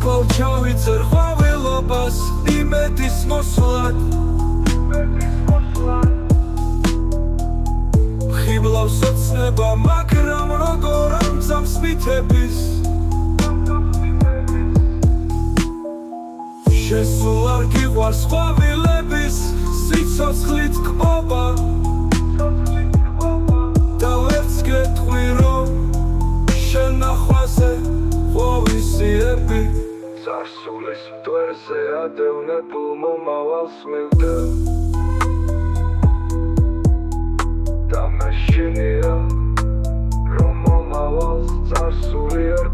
Skvalčovicer ყვავილობას იმედის მოსვლად ხიბლავს ოცნება მაგრამ როგორ ამძამს მითების შესულ არ გიყვარს ყვავილების სიცოცხლით კბობა და ვერც გეტყვი რომ შენ ნახვაზე ღვოვისიები წარსულის მტვერზე ადევნებულ მომავალს მივდე და მეშინია რომ მომავალს წარსული არ